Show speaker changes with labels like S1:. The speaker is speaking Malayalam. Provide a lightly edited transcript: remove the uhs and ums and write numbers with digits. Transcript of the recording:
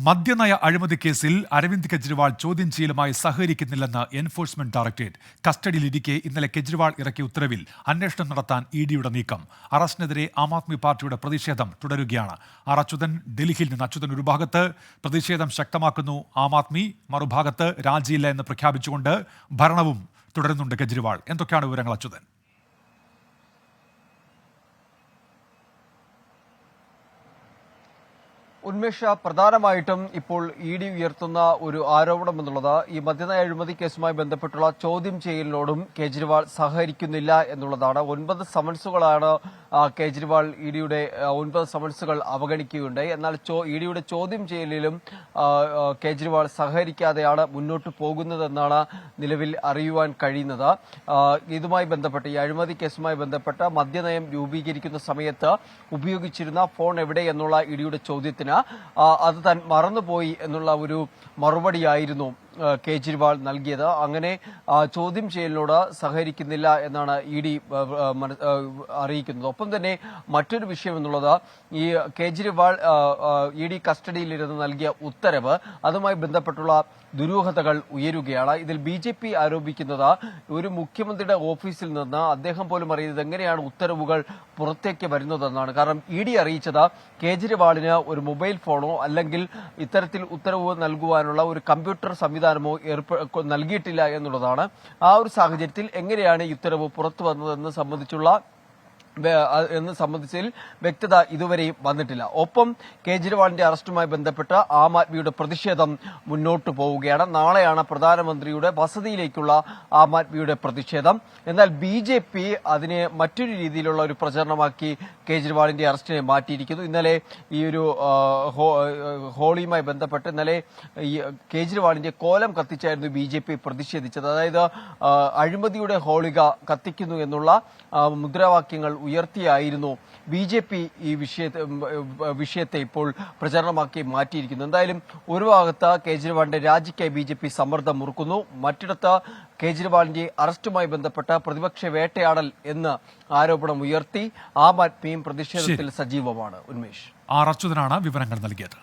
S1: മദ്യനയ അഴിമതി കേസിൽ അരവിന്ദ് കെജ്രിവാൾ ചോദ്യം ചെയ്യലുമായി സഹകരിക്കുന്നില്ലെന്ന് എൻഫോഴ്സ്മെന്റ് ഡയറക്ടറേറ്റ്. കസ്റ്റഡിയിലിരിക്കെ ഇന്നലെ കെജ്രിവാൾ ഇറക്കിയ ഉത്തരവിൽ അന്വേഷണം നടത്താൻ ഇഡിയുടെ നീക്കം. അറസ്റ്റിനെതിരെ ആം ആദ്മി പാർട്ടിയുടെ പ്രതിഷേധം തുടരുകയാണ്. ആർ അച്യുതൻ ഡൽഹിയിൽ നിന്ന്. അച്യുതൻ, ഒരു ഭാഗത്ത് പ്രതിഷേധം ശക്തമാക്കുന്നു ആം ആദ്മി, മറുഭാഗത്ത് രാജിയില്ല എന്ന് പ്രഖ്യാപിച്ചുകൊണ്ട് ഭരണവും തുടരുന്നുണ്ട് കെജ്രിവാൾ. എന്തൊക്കെയാണ് വിവരങ്ങൾ അച്യുതൻ?
S2: ഉന്മേഷ, പ്രധാനമായിട്ടും ഇപ്പോൾ ഇ ഡി ഉയർത്തുന്ന ഒരു ആരോപണം എന്നുള്ളത് ഈ മദ്യനയ അഴിമതി കേസുമായി ബന്ധപ്പെട്ടുള്ള ചോദ്യം ചെയ്യലിനോടും കേജ്രിവാൾ സഹകരിക്കുന്നില്ല എന്നുള്ളതാണ്. 9 സമൻസുകളാണ് കേജ്രിവാൾ ഇഡിയുടെ 9 സമൻസുകൾ അവഗണിക്കുകയുണ്ടായി. എന്നാൽ ഇ ഡിയുടെ ചോദ്യം ചെയ്യലിലും കേജ്രിവാൾ സഹകരിക്കാതെയാണ് മുന്നോട്ട് പോകുന്നതെന്നാണ് നിലവിൽ അറിയുവാൻ കഴിയുന്നത്. ഇതുമായി ബന്ധപ്പെട്ട് ഈ അഴിമതി കേസുമായി ബന്ധപ്പെട്ട മദ്യനയം രൂപീകരിക്കുന്ന സമയത്ത് ഉപയോഗിച്ചിരുന്ന ഫോൺ എവിടെ എന്നുള്ള ഇഡിയുടെ ചോദ്യത്തിന് അത് താൻ മറന്നുപോയി എന്നുള്ള ഒരു മറുപടിയായിരുന്നു കേജ്രിവാൾ നൽകിയത്. അങ്ങനെ ചോദ്യം ചെയ്യലിനോട് സഹകരിക്കുന്നില്ല എന്നാണ് ഇ ഡി അറിയിക്കുന്നത്. ഒപ്പം തന്നെ മറ്റൊരു വിഷയം എന്നുള്ളത് ഈ കേജ്രിവാൾ ഇ ഡി കസ്റ്റഡിയിലിരുന്ന് നൽകിയ ഉത്തരവ്, അതുമായി ബന്ധപ്പെട്ടുള്ള ദുരൂഹതകൾ ഉയരുകയാണ്. ഇതിൽ BJP ആരോപിക്കുന്നത് ഒരു മുഖ്യമന്ത്രിയുടെ ഓഫീസിൽ നിന്ന് അദ്ദേഹം പോലും അറിയുന്നത് എങ്ങനെയാണ് ഉത്തരവുകൾ പുറത്തേക്ക് വരുന്നതെന്നാണ്. കാരണം ഇ ഡി അറിയിച്ചത് കേജ്രിവാളിന് ഒരു മൊബൈൽ ഫോണോ അല്ലെങ്കിൽ ഇത്തരത്തിൽ ഉത്തരവ് നൽകുവാനുള്ള ഒരു കമ്പ്യൂട്ടർ സംവിധാനമോ നൽകിയിട്ടില്ല എന്നുള്ളതാണ്. ആ ഒരു സാഹചര്യത്തിൽ എങ്ങനെയാണ് ഈ ഉത്തരവ് പുറത്തു വന്നതെന്ന് സംബന്ധിച്ചതിൽ വ്യക്തത ഇതുവരെയും വന്നിട്ടില്ല. ഒപ്പം കേജ്രിവാളിന്റെ അറസ്റ്റുമായി ബന്ധപ്പെട്ട് ആം ആദ്മിയുടെ പ്രതിഷേധം മുന്നോട്ട് പോവുകയാണ്. നാളെയാണ് പ്രധാനമന്ത്രിയുടെ വസതിയിലേക്കുള്ള ആം ആദ്മിയുടെ പ്രതിഷേധം. എന്നാൽ BJP അതിനെ മറ്റൊരു രീതിയിലുള്ള ഒരു പ്രചരണമാക്കി കേജ്രിവാളിന്റെ അറസ്റ്റിനെ മാറ്റിയിരിക്കുന്നു. ഇന്നലെ ഈ ഒരു ഹോളിയുമായി ബന്ധപ്പെട്ട് ഇന്നലെ ഈ കേജ്രിവാളിന്റെ കോലം കത്തിച്ചായിരുന്നു BJP പ്രതിഷേധിച്ചത്. അതായത് അഴിമതിയുടെ ഹോളിക കത്തിക്കുന്നു എന്നുള്ള മുദ്രാവാക്യങ്ങൾ ഉയർത്തിയായിരുന്നു BJP ഈ വിഷയത്തെ ഇപ്പോൾ പ്രചരണമാക്കി മാറ്റിയിരിക്കുന്നു. എന്തായാലും ഒരു ഭാഗത്ത് കേജ്രിവാളിന്റെ രാജിക്കായി BJP സമ്മർദ്ദം മുറുക്കുന്നു, മറ്റിടത്ത് കേജ്രിവാളിന്റെ അറസ്റ്റുമായി ബന്ധപ്പെട്ട പ്രതിപക്ഷ വേട്ടയാടൽ എന്ന് ആരോപണം ഉയർത്തി ആം ആദ്മിയും പ്രതിഷേധത്തിൽ സജീവമാണ്. ഉന്മേഷ്,
S1: ആർ അച്യുതനാണ് വിവരങ്ങൾ നൽകിയത്.